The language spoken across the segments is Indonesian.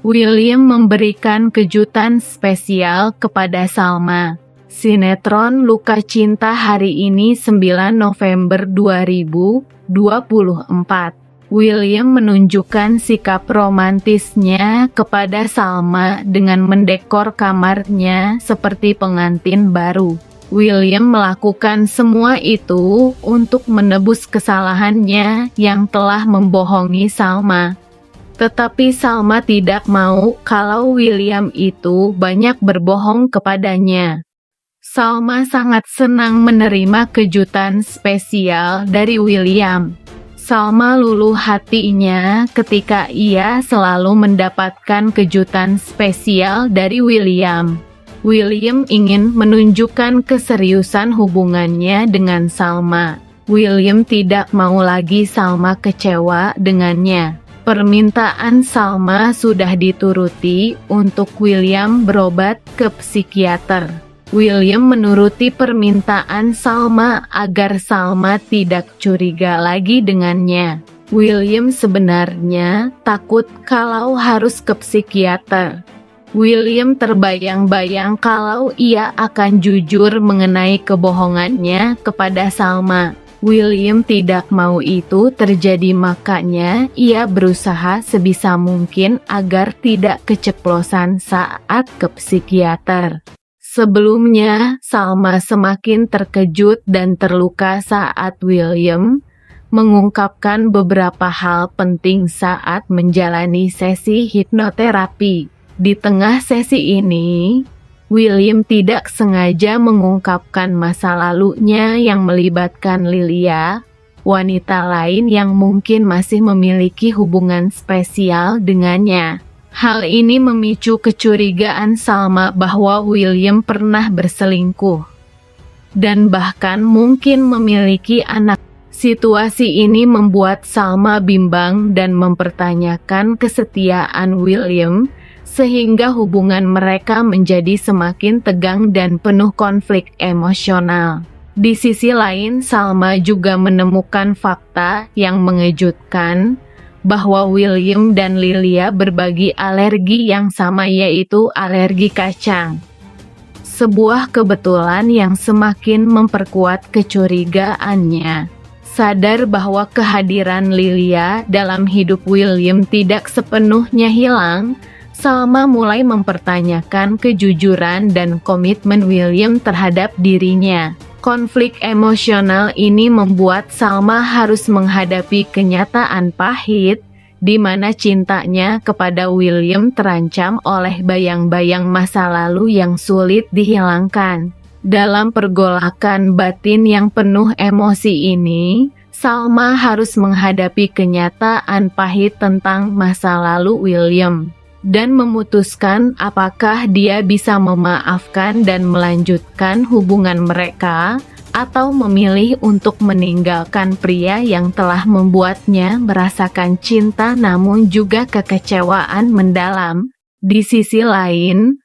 William memberikan kejutan spesial kepada Salma. Sinetron Luka Cinta hari ini 9 November 2024. William menunjukkan sikap romantisnya kepada Salma dengan mendekor kamarnya seperti pengantin baru. William melakukan semua itu untuk menebus kesalahannya yang telah membohongi Salma. Tetapi Salma tidak mau kalau William itu banyak berbohong kepadanya. Salma sangat senang menerima kejutan spesial dari William. Salma luluh hatinya ketika ia selalu mendapatkan kejutan spesial dari William. William ingin menunjukkan keseriusan hubungannya dengan Salma. William tidak mau lagi Salma kecewa dengannya. Permintaan Salma sudah dituruti untuk William berobat ke psikiater. William menuruti permintaan Salma agar Salma tidak curiga lagi dengannya. William sebenarnya takut kalau harus ke psikiater. William terbayang-bayang kalau ia akan jujur mengenai kebohongannya kepada Salma. William tidak mau itu terjadi, makanya ia berusaha sebisa mungkin agar tidak keceplosan saat ke psikiater. Sebelumnya, Salma semakin terkejut dan terluka saat William mengungkapkan beberapa hal penting saat menjalani sesi hipnoterapi. Di tengah sesi ini, William tidak sengaja mengungkapkan masa lalunya yang melibatkan Lilia, wanita lain yang mungkin masih memiliki hubungan spesial dengannya. Hal ini memicu kecurigaan Salma bahwa William pernah berselingkuh dan bahkan mungkin memiliki anak. Situasi ini membuat Salma bimbang dan mempertanyakan kesetiaan William, sehingga hubungan mereka menjadi semakin tegang dan penuh konflik emosional. Di sisi lain, Salma juga menemukan fakta yang mengejutkan bahwa William dan Lilia berbagi alergi yang sama, yaitu alergi kacang. Sebuah kebetulan yang semakin memperkuat kecurigaannya. Sadar bahwa kehadiran Lilia dalam hidup William tidak sepenuhnya hilang, Salma mulai mempertanyakan kejujuran dan komitmen William terhadap dirinya. Konflik emosional ini membuat Salma harus menghadapi kenyataan pahit, di mana cintanya kepada William terancam oleh bayang-bayang masa lalu yang sulit dihilangkan. Dalam pergolakan batin yang penuh emosi ini, Salma harus menghadapi kenyataan pahit tentang masa lalu William dan memutuskan apakah dia bisa memaafkan dan melanjutkan hubungan mereka, atau memilih untuk meninggalkan pria yang telah membuatnya merasakan cinta namun juga kekecewaan mendalam. Di sisi lain,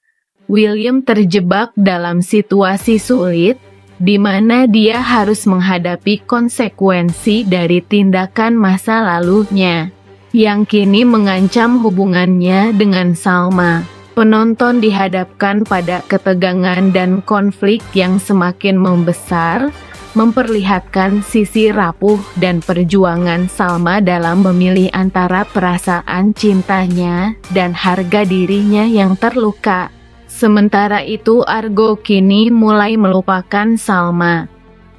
William terjebak dalam situasi sulit, di mana dia harus menghadapi konsekuensi dari tindakan masa lalunya yang kini mengancam hubungannya dengan Salma. Penonton dihadapkan pada ketegangan dan konflik yang semakin membesar, memperlihatkan sisi rapuh dan perjuangan Salma dalam memilih antara perasaan cintanya dan harga dirinya yang terluka. Sementara itu, Argo kini mulai melupakan Salma.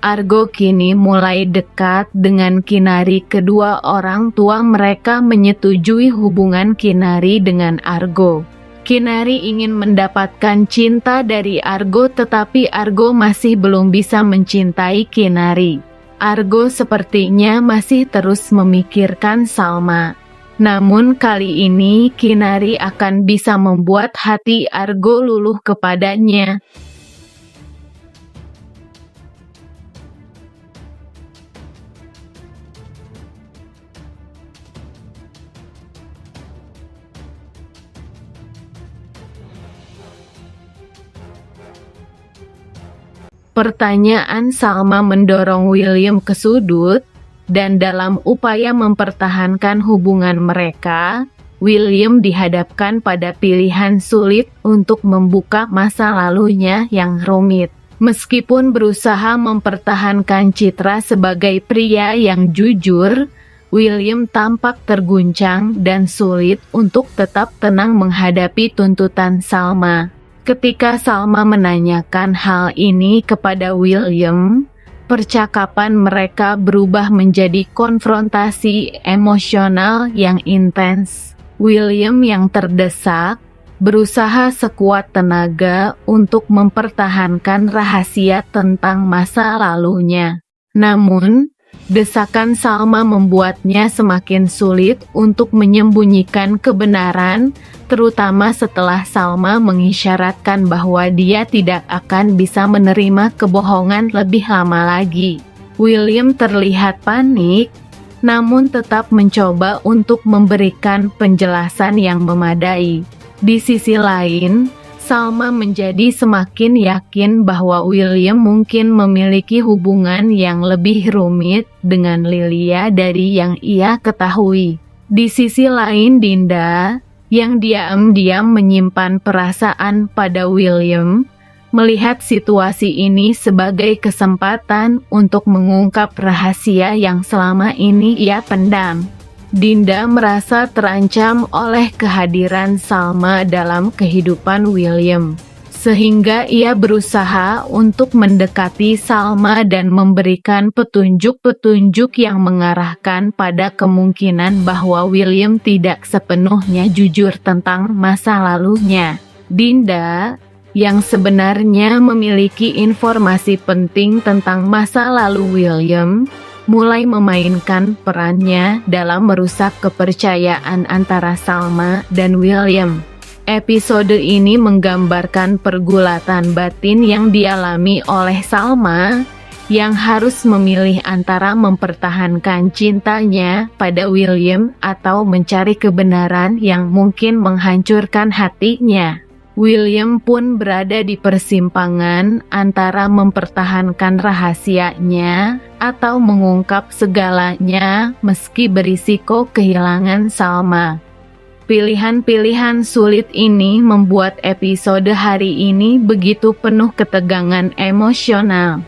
Argo kini mulai dekat dengan Kinari. Kedua orang tua mereka menyetujui hubungan Kinari dengan Argo. Kinari ingin mendapatkan cinta dari Argo, tetapi Argo masih belum bisa mencintai Kinari. Argo sepertinya masih terus memikirkan Salma. Namun kali ini Kinari akan bisa membuat hati Argo luluh kepadanya. Pertanyaan Salma mendorong William ke sudut, dan dalam upaya mempertahankan hubungan mereka, William dihadapkan pada pilihan sulit untuk membuka masa lalunya yang rumit. Meskipun berusaha mempertahankan citra sebagai pria yang jujur, William tampak terguncang dan sulit untuk tetap tenang menghadapi tuntutan Salma. Ketika Salma menanyakan hal ini kepada William, percakapan mereka berubah menjadi konfrontasi emosional yang intens. William yang terdesak berusaha sekuat tenaga untuk mempertahankan rahasia tentang masa lalunya. Namun, desakan Salma membuatnya semakin sulit untuk menyembunyikan kebenaran, terutama setelah Salma mengisyaratkan bahwa dia tidak akan bisa menerima kebohongan lebih lama lagi. William terlihat panik, namun tetap mencoba untuk memberikan penjelasan yang memadai. Di sisi lain, Salma menjadi semakin yakin bahwa William mungkin memiliki hubungan yang lebih rumit dengan Lilia dari yang ia ketahui. Di sisi lain, Dinda, yang diam-diam menyimpan perasaan pada William, melihat situasi ini sebagai kesempatan untuk mengungkap rahasia yang selama ini ia pendam. Dinda merasa terancam oleh kehadiran Salma dalam kehidupan William, sehingga ia berusaha untuk mendekati Salma dan memberikan petunjuk-petunjuk yang mengarahkan pada kemungkinan bahwa William tidak sepenuhnya jujur tentang masa lalunya. Dinda, yang sebenarnya memiliki informasi penting tentang masa lalu William, mulai memainkan perannya dalam merusak kepercayaan antara Salma dan William. Episode ini menggambarkan pergulatan batin yang dialami oleh Salma, yang harus memilih antara mempertahankan cintanya pada William atau mencari kebenaran yang mungkin menghancurkan hatinya. William pun berada di persimpangan antara mempertahankan rahasianya atau mengungkap segalanya meski berisiko kehilangan Salma. Pilihan-pilihan sulit ini membuat episode hari ini begitu penuh ketegangan emosional.